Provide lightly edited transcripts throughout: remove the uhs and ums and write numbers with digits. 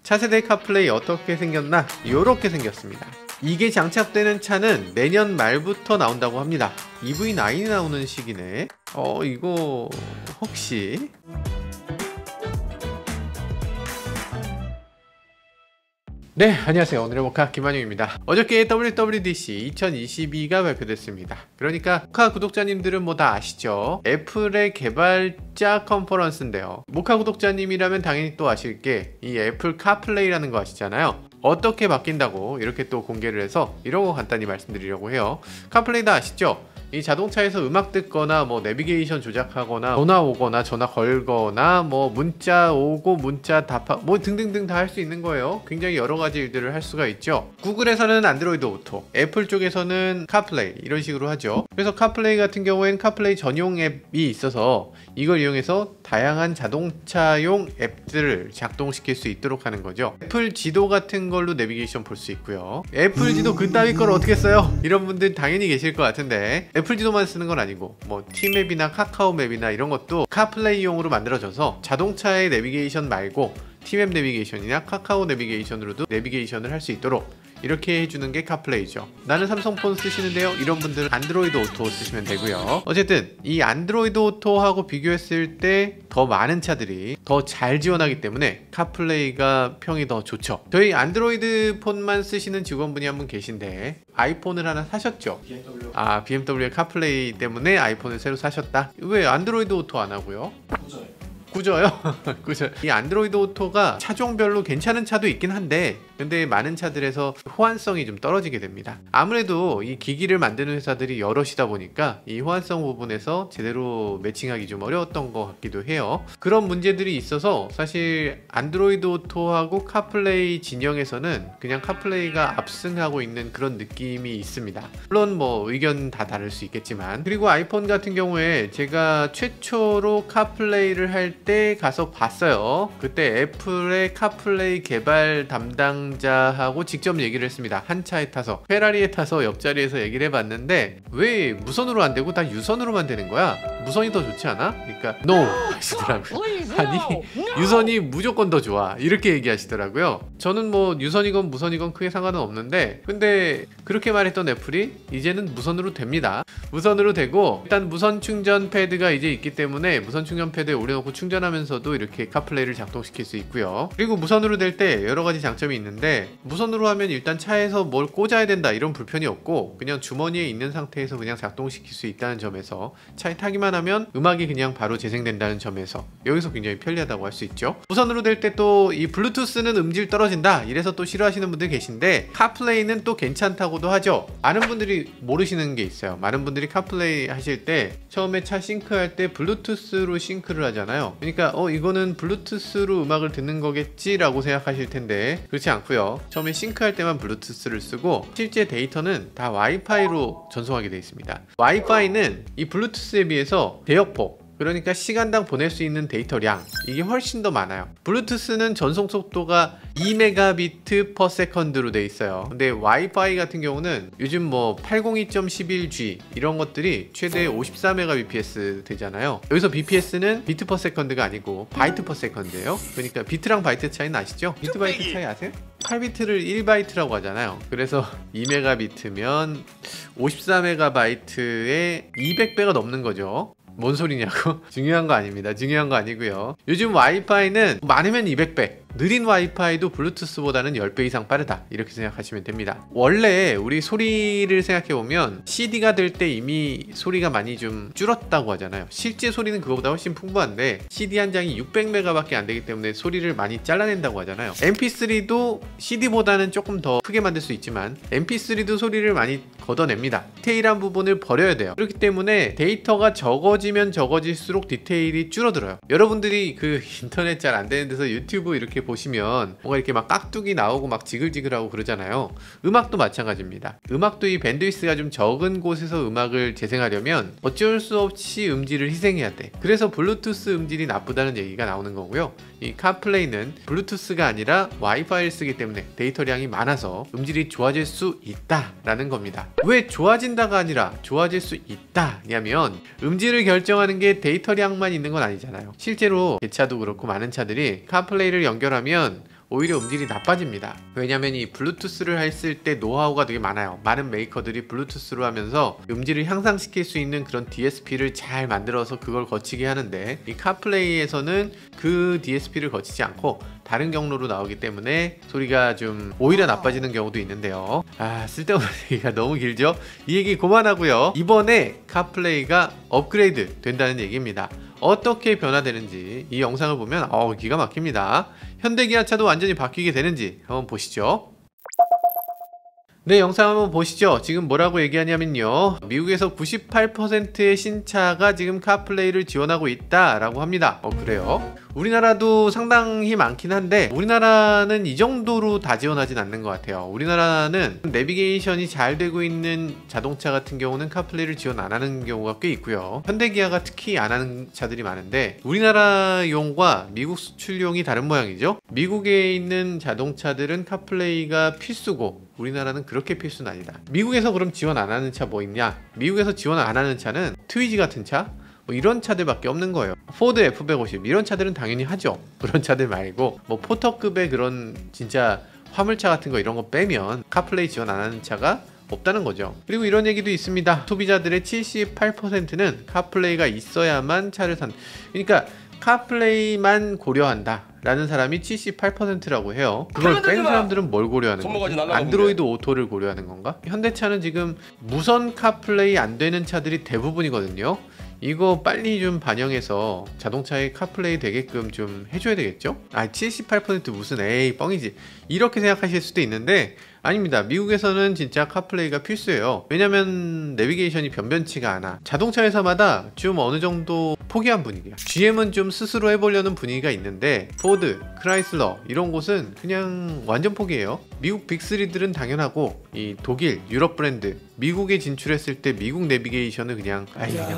차세대 카플레이 어떻게 생겼나? 이렇게 생겼습니다. 이게 장착되는 차는 내년 말부터 나온다고 합니다. EV9이 나오는 시기네. 이거 혹시 네, 안녕하세요. 오늘의 모카 김한용입니다. 어저께 WWDC 2022가 발표됐습니다. 그러니까 모카 구독자님들은 뭐 다 아시죠? 애플의 개발자 컨퍼런스인데요. 모카 구독자님이라면 당연히 또 아실 게 이 애플 카플레이라는 거 아시잖아요. 어떻게 바뀐다고 이렇게 또 공개를 해서 이런 거 간단히 말씀드리려고 해요. 카플레이 다 아시죠? 이 자동차에서 음악 듣거나 뭐 내비게이션 조작하거나 전화 오거나 전화 걸거나 뭐 문자 오고 문자 답하 뭐 등등등 다 할 수 있는 거예요. 굉장히 여러 가지 일들을 할 수가 있죠. 구글에서는 안드로이드 오토, 애플 쪽에서는 카플레이 이런 식으로 하죠. 그래서 카플레이 같은 경우에는 카플레이 전용 앱이 있어서 이걸 이용해서 다양한 자동차용 앱들을 작동시킬 수 있도록 하는 거죠. 애플 지도 같은 걸로 내비게이션 볼 수 있고요. 애플 지도 그따위 걸 어떻게 써요? 이런 분들 당연히 계실 것 같은데 애플 지도만 쓰는 건 아니고 뭐 T맵이나 카카오맵이나 이런 것도 카플레이용으로 만들어져서 자동차의 내비게이션 말고 T맵 내비게이션이나 카카오 내비게이션으로도 내비게이션을 할 수 있도록 이렇게 해주는 게 카플레이죠. 나는 삼성폰 쓰시는데요, 이런 분들은 안드로이드 오토 쓰시면 되고요. 어쨌든 이 안드로이드 오토하고 비교했을 때 더 많은 차들이 더 잘 지원하기 때문에 카플레이가 평이 더 좋죠. 저희 안드로이드 폰만 쓰시는 직원분이 한 분 계신데 아이폰을 하나 사셨죠? BMW의 카플레이 때문에 아이폰을 새로 사셨다? 왜 안드로이드 오토 안 하고요? 구조요? 구조. 이 안드로이드 오토가 차종별로 괜찮은 차도 있긴 한데 근데 많은 차들에서 호환성이 좀 떨어지게 됩니다. 아무래도 이 기기를 만드는 회사들이 여럿이다 보니까 이 호환성 부분에서 제대로 매칭하기 좀 어려웠던 것 같기도 해요. 그런 문제들이 있어서 사실 안드로이드 오토하고 카플레이 진영에서는 그냥 카플레이가 압승하고 있는 그런 느낌이 있습니다. 물론 뭐 의견 다 다를 수 있겠지만, 그리고 아이폰 같은 경우에 제가 최초로 카플레이를 할 때 가서 봤어요. 그때 애플의 카플레이 개발 담당자하고 직접 얘기를 했습니다. 한 차에 타서, 페라리에 타서 옆자리에서 얘기를 해봤는데 왜 무선으로 안 되고 다 유선으로만 되는 거야? 무선이 더 좋지 않아? 그러니까 NO 하시더라고요. 아니 유선이 무조건 더 좋아 이렇게 얘기하시더라고요. 저는 뭐 유선이건 무선이건 크게 상관은 없는데, 근데 그렇게 말했던 애플이 이제는 무선으로 됩니다. 무선으로 되고, 일단 무선 충전 패드가 이제 있기 때문에 무선 충전 패드에 올려놓고 충전하면서도 이렇게 카플레이를 작동시킬 수 있고요. 그리고 무선으로 될 때 여러 가지 장점이 있는데, 무선으로 하면 일단 차에서 뭘 꽂아야 된다 이런 불편이 없고 그냥 주머니에 있는 상태에서 그냥 작동시킬 수 있다는 점에서, 차에 타기만 하면 음악이 그냥 바로 재생된다는 점에서 여기서 굉장히 편리하다고 할 수 있죠. 무선으로 될 때 또 이 블루투스는 음질 떨어진다 이래서 또 싫어하시는 분들 계신데, 카플레이는 또 괜찮다고도 하죠. 많은 분들이 모르시는 게 있어요. 많은 분들이 카플레이 하실 때 처음에 차 싱크할 때 블루투스로 싱크를 하잖아요. 그러니까 이거는 블루투스로 음악을 듣는 거겠지 라고 생각하실 텐데 그렇지 않고요. 처음에 싱크할 때만 블루투스를 쓰고 실제 데이터는 다 와이파이로 전송하게 되어 있습니다. 와이파이는 이 블루투스에 비해서 대역폭, 그러니까 시간당 보낼 수 있는 데이터량, 이게 훨씬 더 많아요. 블루투스는 전송 속도가 2Mbps/s로 돼 있어요. 근데 와이파이 같은 경우는 요즘 뭐 802.11g 이런 것들이 최대 54Mbps 되잖아요. 여기서 bps는 비트/세컨드가 아니고 바이트/세컨드예요. 그러니까 비트랑 바이트 차이는 아시죠? 비트 바이트 차이 아세요? 8비트를 1바이트라고 하잖아요. 그래서 2메가비트면 54메가바이트에 200배가 넘는 거죠. 뭔 소리냐고? 중요한 거 아닙니다. 중요한 거 아니고요. 요즘 와이파이는 많으면 200배, 느린 와이파이도 블루투스보다는 10배 이상 빠르다 이렇게 생각하시면 됩니다. 원래 우리 소리를 생각해보면 CD가 될 때 이미 소리가 많이 좀 줄었다고 하잖아요. 실제 소리는 그거보다 훨씬 풍부한데 CD 한 장이 600메가 밖에 안 되기 때문에 소리를 많이 잘라낸다고 하잖아요. MP3도 CD보다는 조금 더 크게 만들 수 있지만 MP3도 소리를 많이 걷어냅니다. 디테일한 부분을 버려야 돼요. 그렇기 때문에 데이터가 적어지면 적어질수록 디테일이 줄어들어요. 여러분들이 그 인터넷 잘 안 되는 데서 유튜브 이렇게 보시면 뭔가 이렇게 막 깍두기 나오고 막 지글지글하고 그러잖아요. 음악도 마찬가지입니다. 음악도 이 밴드위스가 좀 적은 곳에서 음악을 재생하려면 어쩔 수 없이 음질을 희생해야 돼. 그래서 블루투스 음질이 나쁘다는 얘기가 나오는 거고요. 이 카플레이는 블루투스가 아니라 와이파이를 쓰기 때문에 데이터량이 많아서 음질이 좋아질 수 있다라는 겁니다. 왜 좋아진다가 아니라 좋아질 수 있다냐면, 음질을 결정하는 게 데이터량만 있는 건 아니잖아요. 실제로 제 차도 그렇고 많은 차들이 카플레이를 연결하면 오히려 음질이 나빠집니다. 왜냐면 이 블루투스를 했을 때 노하우가 되게 많아요. 많은 메이커들이 블루투스로 하면서 음질을 향상시킬 수 있는 그런 DSP를 잘 만들어서 그걸 거치게 하는데, 이 카플레이에서는 그 DSP를 거치지 않고 다른 경로로 나오기 때문에 소리가 좀 오히려 나빠지는 경우도 있는데요. 쓸데없는 얘기가 너무 길죠? 이 얘기 그만하고요. 이번에 카플레이가 업그레이드 된다는 얘기입니다. 어떻게 변화되는지 이 영상을 보면 기가 막힙니다. 현대기아차도 완전히 바뀌게 되는지 한번 보시죠. 네, 영상 한번 보시죠. 지금 뭐라고 얘기하냐면요, 미국에서 98%의 신차가 지금 카플레이를 지원하고 있다라고 합니다. 그래요? 우리나라도 상당히 많긴 한데 우리나라는 이 정도로 다 지원하진 않는 것 같아요. 우리나라는 내비게이션이 잘 되고 있는 자동차 같은 경우는 카플레이를 지원 안 하는 경우가 꽤 있고요. 현대기아가 특히 안 하는 차들이 많은데, 우리나라용과 미국 수출용이 다른 모양이죠. 미국에 있는 자동차들은 카플레이가 필수고 우리나라는 그렇게 필수는 아니다. 미국에서 그럼 지원 안 하는 차 뭐 있냐? 미국에서 지원 안 하는 차는 트위지 같은 차? 뭐 이런 차들밖에 없는 거예요. 포드 F150 이런 차들은 당연히 하죠. 그런 차들 말고 뭐 포터급의 그런 진짜 화물차 같은 거 이런 거 빼면 카플레이 지원 안 하는 차가 없다는 거죠. 그리고 이런 얘기도 있습니다. 소비자들의 78%는 카플레이가 있어야만 차를 산. 그러니까 카플레이만 고려한다 라는 사람이 78%라고 해요. 그걸 뺀 사람들은 뭘 고려하는 거지? 안드로이드 오토를 고려하는 건가? 현대차는 지금 무선 카플레이 안 되는 차들이 대부분이거든요. 이거 빨리 좀 반영해서 자동차에 카플레이 되게끔 좀 해줘야 되겠죠? 78% 무슨 에이 뻥이지, 이렇게 생각하실 수도 있는데 아닙니다. 미국에서는 진짜 카플레이가 필수예요. 왜냐면 내비게이션이 변변치가 않아. 자동차 회사마다 좀 어느 정도 포기한 분위기야. GM은 좀 스스로 해보려는 분위기가 있는데 포드, 크라이슬러 이런 곳은 그냥 완전 포기해요. 미국 빅3들은 당연하고 이 독일, 유럽 브랜드 미국에 진출했을 때 미국 내비게이션은 그냥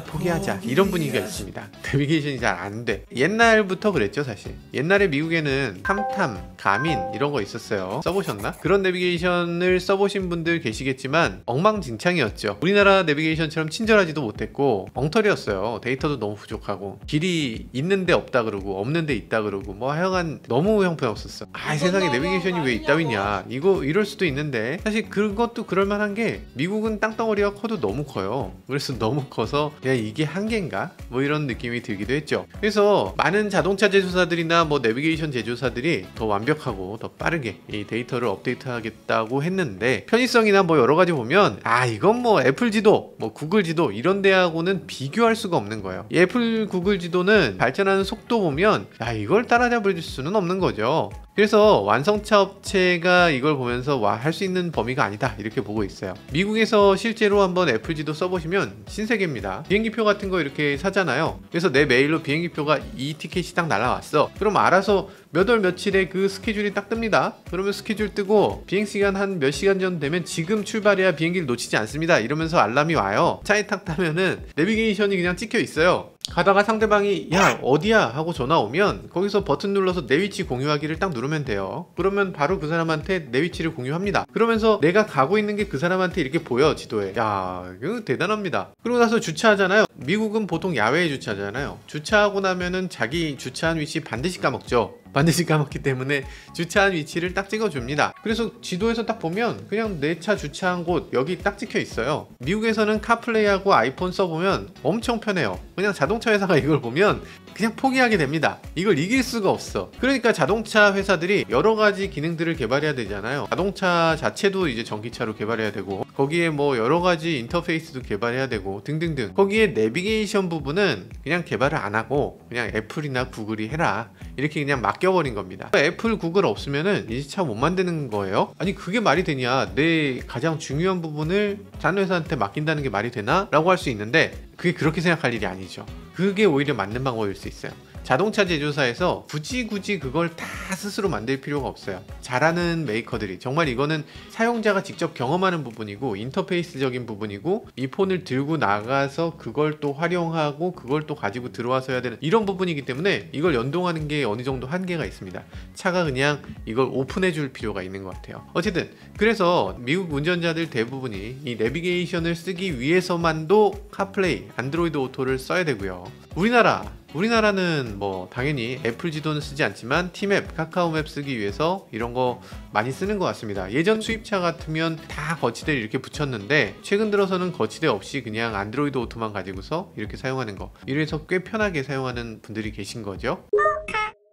포기하자 이런 분위기가 있습니다. 내비게이션이 잘 안 돼. 옛날부터 그랬죠 사실. 옛날에 미국에는 탐탐, 가민 이런 거 있었어요. 써보셨나? 그런 내비게이션을 써보신 분들 계시겠지만 엉망진창이었죠. 우리나라 내비게이션처럼 친절하지도 못했고 엉터리였어요. 데이터도 너무 부족하고 길이 있는데 없다 그러고 없는데 있다 그러고 뭐 하여간 너무 형편없었어. 세상에 내비게이션이 왜 있다위냐, 이거 이럴 수도 있는데 사실 그것도 그럴만한 게 미국은 땅덩어리가 커도 너무 커요. 그래서 너무 커서 야 이게 한계인가? 뭐 이런 느낌이 들기도 했죠. 그래서 많은 자동차 제조사들이나 뭐 내비게이션 제조사들이 더 완벽하고 더 빠르게 이 데이터를 업데이트하겠다고 했는데 편의성이나 뭐 여러 가지 보면 이건 뭐 애플 지도, 뭐 구글 지도 이런 데하고는 비교할 수가 없는 거예요. 이 애플 구글 지도는 발전하는 속도 보면 이걸 따라잡을 수는 없는 거죠. 그래서 완성차 업체가 이걸 보면서 할 수 있는 범위가 아니다 이렇게 보고 있어요. 미국에서 실제로 한번 애플 지도 써보시면 신세계입니다. 비행기표 같은 거 이렇게 사잖아요. 그래서 내 메일로 비행기표가 이 티켓이 딱 날라왔어. 그럼 알아서 몇 월 며칠에 그 스케줄이 딱 뜹니다. 그러면 스케줄 뜨고 비행시간 한 몇 시간 전 되면 지금 출발해야 비행기를 놓치지 않습니다 이러면서 알람이 와요. 차에 탁 타면은 내비게이션이 그냥 찍혀 있어요. 가다가 상대방이 야 어디야 하고 전화 오면 거기서 버튼 눌러서 내 위치 공유하기를 딱 누르면 돼요. 그러면 바로 그 사람한테 내 위치를 공유합니다. 그러면서 내가 가고 있는 게 그 사람한테 이렇게 보여 지도에. 이거 대단합니다. 그러고 나서 주차하잖아요. 미국은 보통 야외에 주차하잖아요. 주차하고 나면은 자기 주차한 위치 반드시 까먹죠. 반드시 까먹기 때문에 주차한 위치를 딱 찍어줍니다. 그래서 지도에서 딱 보면 그냥 내 차 주차한 곳 여기 딱 찍혀 있어요. 미국에서는 카플레이하고 아이폰 써보면 엄청 편해요. 그냥 자동차 회사가 이걸 보면 그냥 포기하게 됩니다. 이걸 이길 수가 없어. 그러니까 자동차 회사들이 여러 가지 기능들을 개발해야 되잖아요. 자동차 자체도 이제 전기차로 개발해야 되고 거기에 뭐 여러 가지 인터페이스도 개발해야 되고 등등등. 거기에 내비게이션 부분은 그냥 개발을 안 하고 그냥 애플이나 구글이 해라 이렇게 그냥 맡겨버린 겁니다. 애플, 구글 없으면은 이 차 못 만드는 거예요? 아니 그게 말이 되냐? 내 가장 중요한 부분을 다른 회사한테 맡긴다는 게 말이 되나? 라고 할 수 있는데 그게 그렇게 생각할 일이 아니죠. 그게 오히려 맞는 방법일 수 있어요. 자동차 제조사에서 굳이 그걸 다 스스로 만들 필요가 없어요. 잘하는 메이커들이, 정말 이거는 사용자가 직접 경험하는 부분이고 인터페이스적인 부분이고 이 폰을 들고 나가서 그걸 또 활용하고 그걸 또 가지고 들어와서 해야 되는 이런 부분이기 때문에 이걸 연동하는 게 어느 정도 한계가 있습니다. 차가 그냥 이걸 오픈해 줄 필요가 있는 것 같아요. 어쨌든 그래서 미국 운전자들 대부분이 이 내비게이션을 쓰기 위해서만도 카플레이, 안드로이드 오토를 써야 되고요. 우리나라 우리나라는 뭐 당연히 애플 지도는 쓰지 않지만 티맵, 카카오맵 쓰기 위해서 이런 거 많이 쓰는 것 같습니다. 예전 수입차 같으면 다 거치대를 이렇게 붙였는데 최근 들어서는 거치대 없이 그냥 안드로이드 오토만 가지고서 이렇게 사용하는 거, 이래서 꽤 편하게 사용하는 분들이 계신 거죠.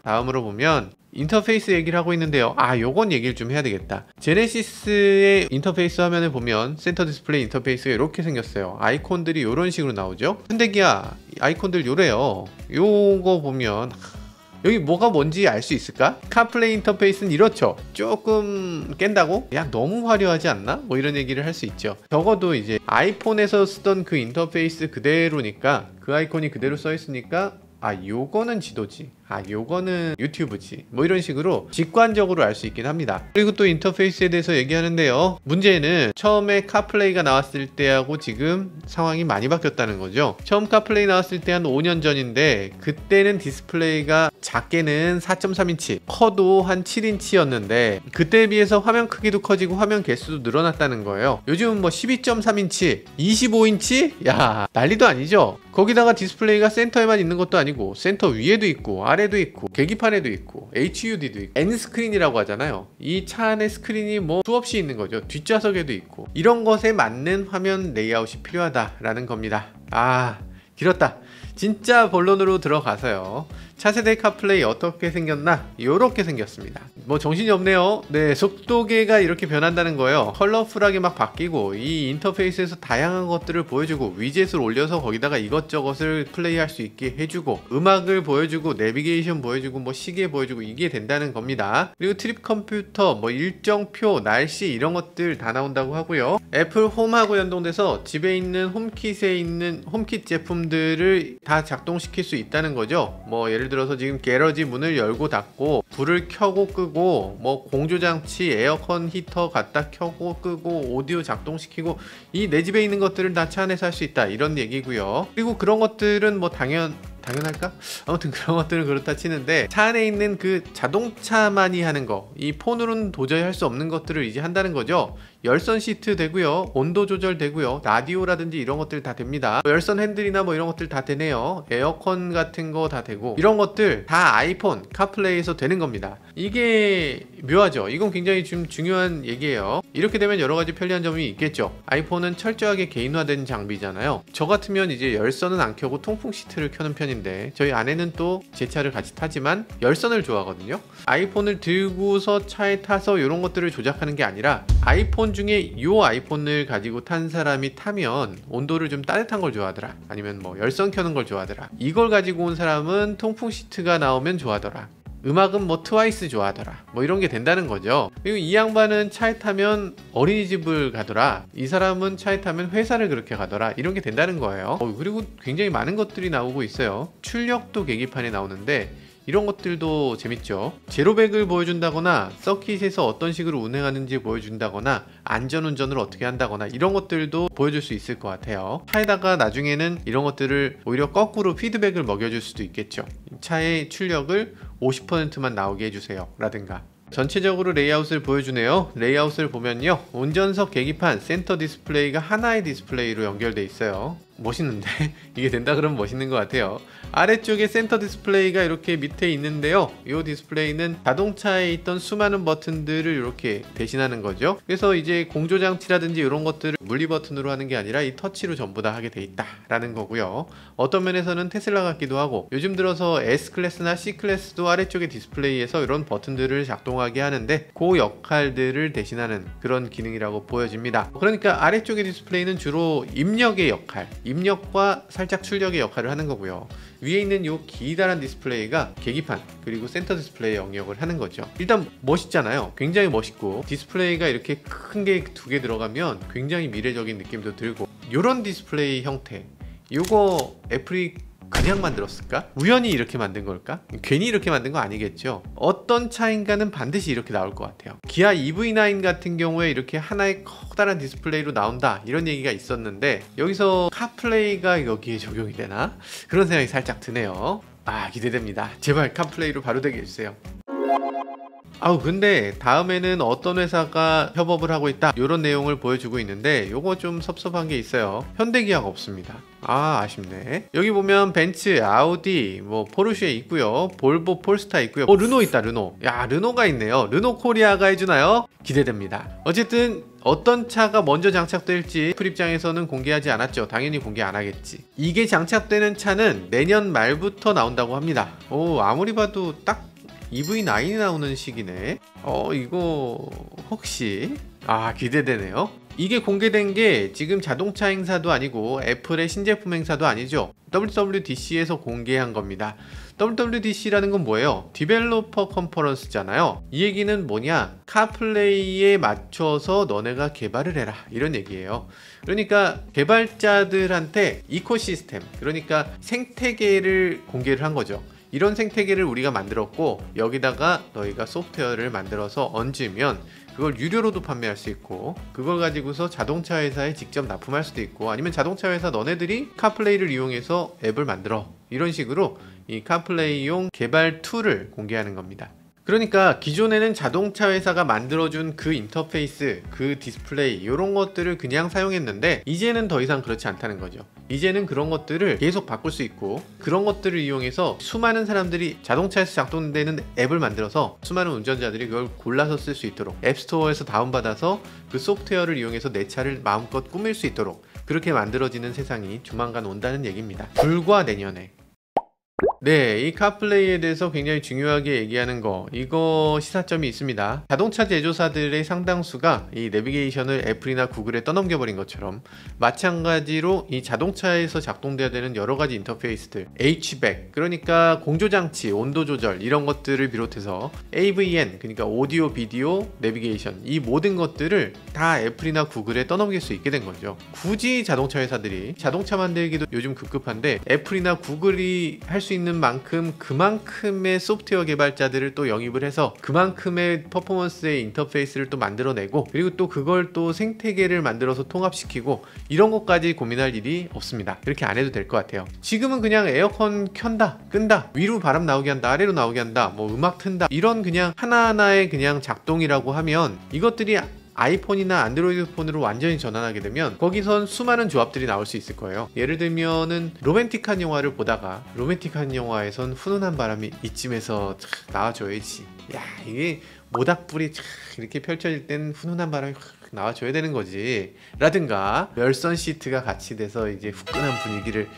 다음으로 보면 인터페이스 얘기를 하고 있는데요. 요건 얘기를 좀 해야 되겠다. 제네시스의 인터페이스 화면을 보면 센터 디스플레이 인터페이스가 이렇게 생겼어요. 아이콘들이 이런 식으로 나오죠. 현대기아 아이콘들 요래요. 요거 보면 여기 뭐가 뭔지 알 수 있을까? 카플레이 인터페이스는 이렇죠. 조금 깬다고? 야, 너무 화려하지 않나? 뭐 이런 얘기를 할 수 있죠. 적어도 이제 아이폰에서 쓰던 그 인터페이스 그대로니까, 그 아이콘이 그대로 써 있으니까 요거는 지도지, 요거는 유튜브지, 뭐 이런 식으로 직관적으로 알 수 있긴 합니다. 그리고 또 인터페이스에 대해서 얘기하는데요. 문제는 처음에 카플레이가 나왔을 때하고 지금 상황이 많이 바뀌었다는 거죠. 처음 카플레이 나왔을 때 한 5년 전인데 그때는 디스플레이가 작게는 4.3인치, 커도 한 7인치였는데 그때에 비해서 화면 크기도 커지고 화면 개수도 늘어났다는 거예요. 요즘은 뭐 12.3인치, 25인치? 야, 난리도 아니죠. 거기다가 디스플레이가 센터에만 있는 것도 아니고 센터 위에도 있고 아래도 있고 계기판에도 있고 HUD도 있고 N스크린이라고 하잖아요. 이 차 안에 스크린이 뭐 수없이 있는 거죠. 뒷좌석에도 있고. 이런 것에 맞는 화면 레이아웃이 필요하다라는 겁니다. 길었다. 진짜 본론으로 들어가서요. 차세대 카플레이 어떻게 생겼나? 이렇게 생겼습니다. 뭐 정신이 없네요. 네, 속도계가 이렇게 변한다는 거예요. 컬러풀하게 막 바뀌고 이 인터페이스에서 다양한 것들을 보여주고 위젯을 올려서 거기다가 이것저것을 플레이할 수 있게 해주고 음악을 보여주고 내비게이션 보여주고 뭐 시계 보여주고 이게 된다는 겁니다. 그리고 트립 컴퓨터, 뭐 일정표, 날씨 이런 것들 다 나온다고 하고요. 애플 홈하고 연동돼서 집에 있는 홈킷에 있는 홈킷 제품들을 다 작동시킬 수 있다는 거죠. 뭐 예를 들어서 지금 게러지 문을 열고 닫고 불을 켜고 끄고 뭐 공조장치, 에어컨 히터 갖다 켜고 끄고 오디오 작동시키고 이 내 집에 있는 것들을 다 차 안에서 할 수 있다, 이런 얘기고요. 그리고 그런 것들은 뭐 당연할까? 아무튼 그런 것들은 그렇다 치는데 차 안에 있는 그 자동차만이 하는 거, 이 폰으로는 도저히 할 수 없는 것들을 이제 한다는 거죠. 열선 시트 되고요, 온도 조절 되고요, 라디오라든지 이런 것들 다 됩니다. 열선 핸들이나 뭐 이런 것들 다 되네요. 에어컨 같은 거 다 되고 이런 것들 다 아이폰 카플레이에서 되는 겁니다. 이게 묘하죠. 이건 굉장히 좀 중요한 얘기예요. 이렇게 되면 여러 가지 편리한 점이 있겠죠. 아이폰은 철저하게 개인화된 장비잖아요. 저 같으면 이제 열선은 안 켜고 통풍 시트를 켜는 편인데 저희 아내는 또 제 차를 같이 타지만 열선을 좋아하거든요. 아이폰을 들고서 차에 타서 이런 것들을 조작하는 게 아니라 아이폰 중에 이 아이폰을 가지고 탄 사람이 타면 온도를 좀 따뜻한 걸 좋아하더라, 아니면 뭐 열선 켜는 걸 좋아하더라, 이걸 가지고 온 사람은 통풍 시트가 나오면 좋아하더라, 음악은 뭐 트와이스 좋아하더라, 뭐 이런 게 된다는 거죠. 그리고 이 양반은 차에 타면 어린이집을 가더라, 이 사람은 차에 타면 회사를 그렇게 가더라, 이런 게 된다는 거예요. 그리고 굉장히 많은 것들이 나오고 있어요. 출력도 계기판에 나오는데 이런 것들도 재밌죠. 제로백을 보여준다거나 서킷에서 어떤 식으로 운행하는지 보여준다거나 안전운전을 어떻게 한다거나 이런 것들도 보여줄 수 있을 것 같아요. 차에다가 나중에는 이런 것들을 오히려 거꾸로 피드백을 먹여줄 수도 있겠죠. 차의 출력을 50%만 나오게 해주세요 라든가. 전체적으로 레이아웃을 보여주네요. 레이아웃을 보면요, 운전석 계기판, 센터 디스플레이가 하나의 디스플레이로 연결돼 있어요. 멋있는데? 이게 된다 그러면 멋있는 것 같아요. 아래쪽에 센터 디스플레이가 이렇게 밑에 있는데요, 이 디스플레이는 자동차에 있던 수많은 버튼들을 이렇게 대신하는 거죠. 그래서 이제 공조장치라든지 이런 것들을 물리 버튼으로 하는 게 아니라 이 터치로 전부 다 하게 돼 있다 라는 거고요. 어떤 면에서는 테슬라 같기도 하고, 요즘 들어서 S클래스나 C클래스도 아래쪽에 디스플레이에서 이런 버튼들을 작동하게 하는데 그 역할들을 대신하는 그런 기능이라고 보여집니다. 그러니까 아래쪽의 디스플레이는 주로 입력의 역할, 입력과 살짝 출력의 역할을 하는 거고요. 위에 있는 이 기다란 디스플레이가 계기판 그리고 센터 디스플레이 영역을 하는 거죠. 일단 멋있잖아요. 굉장히 멋있고 디스플레이가 이렇게 큰 게 두 개 들어가면 굉장히 미래적인 느낌도 들고, 이런 디스플레이 형태, 이거 애플이 그냥 만들었을까? 우연히 이렇게 만든 걸까? 괜히 이렇게 만든 거 아니겠죠? 어떤 차인가는 반드시 이렇게 나올 것 같아요. 기아 EV9 같은 경우에 이렇게 하나의 커다란 디스플레이로 나온다, 이런 얘기가 있었는데 여기서 카플레이가 여기에 적용이 되나? 그런 생각이 살짝 드네요. 기대됩니다. 제발 카플레이로 바로 되게 해주세요. 아우 근데 다음에는 어떤 회사가 협업을 하고 있다 이런 내용을 보여주고 있는데 요거 좀 섭섭한 게 있어요. 현대기아가 없습니다. 아 아쉽네. 여기 보면 벤츠, 아우디, 뭐 포르쉐 있고요, 볼보, 폴스타 있고요, 르노 있다. 르노. 야 르노가 있네요. 르노 코리아가 해주나요? 기대됩니다. 어쨌든 어떤 차가 먼저 장착될지 애플 입장에서는 공개하지 않았죠. 당연히 공개 안 하겠지. 이게 장착되는 차는 내년 말부터 나온다고 합니다. 오 아무리 봐도 딱 EV9이 나오는 시기네. 이거 혹시 기대되네요. 이게 공개된 게 지금 자동차 행사도 아니고 애플의 신제품 행사도 아니죠. WWDC에서 공개한 겁니다. WWDC라는 건 뭐예요? 디벨로퍼 컨퍼런스잖아요. 이 얘기는 뭐냐? 카플레이에 맞춰서 너네가 개발을 해라 이런 얘기예요. 그러니까 개발자들한테 이코시스템, 그러니까 생태계를 공개를 한 거죠. 이런 생태계를 우리가 만들었고 여기다가 너희가 소프트웨어를 만들어서 얹으면 그걸 유료로도 판매할 수 있고 그걸 가지고서 자동차 회사에 직접 납품할 수도 있고 아니면 자동차 회사 너네들이 카플레이를 이용해서 앱을 만들어 이런 식으로 이 카플레이용 개발 툴을 공개하는 겁니다. 그러니까 기존에는 자동차 회사가 만들어준 그 인터페이스, 그 디스플레이 이런 것들을 그냥 사용했는데 이제는 더 이상 그렇지 않다는 거죠. 이제는 그런 것들을 계속 바꿀 수 있고 그런 것들을 이용해서 수많은 사람들이 자동차에서 작동되는 앱을 만들어서 수많은 운전자들이 그걸 골라서 쓸 수 있도록 앱스토어에서 다운받아서 그 소프트웨어를 이용해서 내 차를 마음껏 꾸밀 수 있도록 그렇게 만들어지는 세상이 조만간 온다는 얘기입니다. 불과 내년에. 네, 이 카플레이에 대해서 굉장히 중요하게 얘기하는 거, 이거 시사점이 있습니다. 자동차 제조사들의 상당수가 이 내비게이션을 애플이나 구글에 떠넘겨버린 것처럼 마찬가지로 이 자동차에서 작동돼야 되는 여러가지 인터페이스들, HVAC, 그러니까 공조장치, 온도 조절 이런 것들을 비롯해서 AVN, 그러니까 오디오, 비디오, 내비게이션 이 모든 것들을 다 애플이나 구글에 떠넘길 수 있게 된 거죠. 굳이 자동차 회사들이 자동차 만들기도 요즘 급급한데 애플이나 구글이 할 수 있는 만큼 그만큼의 소프트웨어 개발자들을 또 영입을 해서 그만큼의 퍼포먼스의 인터페이스를 또 만들어내고 그리고 또 그걸 또 생태계를 만들어서 통합시키고 이런 것까지 고민할 일이 없습니다. 이렇게 안 해도 될 것 같아요. 지금은 그냥 에어컨 켠다 끈다 위로 바람 나오게 한다 아래로 나오게 한다 뭐 음악 튼다 이런 그냥 하나하나의 그냥 작동이라고 하면 이것들이 아이폰이나 안드로이드 폰으로 완전히 전환하게 되면 거기선 수많은 조합들이 나올 수 있을 거예요. 예를 들면은 로맨틱한 영화를 보다가 로맨틱한 영화에선 훈훈한 바람이 이쯤에서 나와줘야지. 야 이게 모닥불이 이렇게 펼쳐질 땐 훈훈한 바람이 나와줘야 되는 거지 라든가 멸선 시트가 같이 돼서 이제 후끈한 분위기를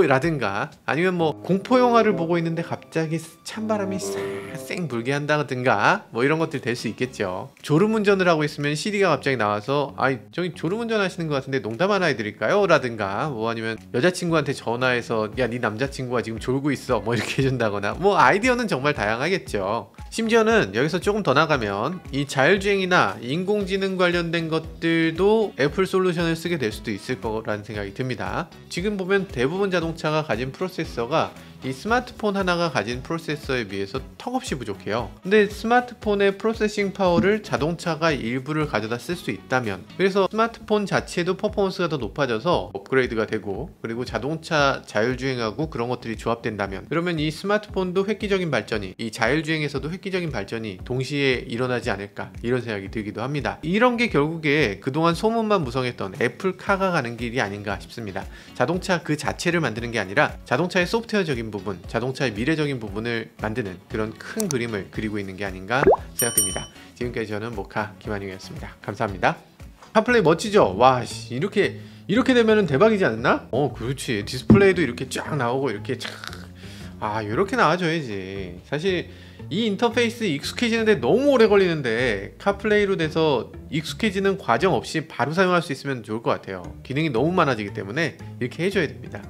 라든가 아니면 공포 영화를 보고 있는데 갑자기 찬바람이 쌩 불게 한다든가 이런 것들 될 수 있겠죠. 졸음운전을 하고 있으면 CD가 갑자기 나와서 저기 졸음운전 하시는 것 같은데 농담 하나 해드릴까요? 라든가 아니면 여자친구한테 전화해서 야 네 남자친구가 지금 졸고 있어 이렇게 해준다거나 아이디어는 정말 다양하겠죠. 심지어는 여기서 조금 더 나가면 이 자율주행이나 인공지능 관련된 것들도 애플 솔루션을 쓰게 될 수도 있을 거라는 생각이 듭니다. 지금 보면 대부분 자동차가 가진 프로세서가 이 스마트폰 하나가 가진 프로세서에 비해서 턱없이 부족해요. 근데 스마트폰의 프로세싱 파워를 자동차가 일부를 가져다 쓸 수 있다면 그래서 스마트폰 자체도 퍼포먼스가 더 높아져서 업그레이드가 되고 그리고 자동차 자율주행하고 그런 것들이 조합된다면 그러면 이 스마트폰도 획기적인 발전이 이 자율주행에서도 획기적인 발전이 동시에 일어나지 않을까 이런 생각이 들기도 합니다. 이런 게 결국에 그동안 소문만 무성했던 애플카가 가는 길이 아닌가 싶습니다. 자동차 그 자체를 만드는 게 아니라 자동차의 소프트웨어적인 부분, 자동차의 미래적인 부분을 만드는 그런 큰 그림을 그리고 있는 게 아닌가 생각됩니다. 지금까지 저는 모카 김한용이었습니다. 감사합니다. 카플레이 멋지죠? 와 이렇게 되면은 대박이지 않나? 그렇지. 디스플레이도 이렇게 쫙 나오고 이렇게 이렇게 나와줘야지. 사실 이 인터페이스 익숙해지는데 너무 오래 걸리는데 카플레이로 돼서 익숙해지는 과정 없이 바로 사용할 수 있으면 좋을 것 같아요. 기능이 너무 많아지기 때문에 이렇게 해줘야 됩니다.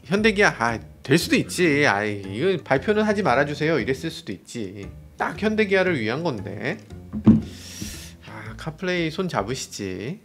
현대기아 될 수도 있지. 이거 발표는 하지 말아주세요 이랬을 수도 있지. 딱 현대기아를 위한 건데 카플레이 손 잡으시지.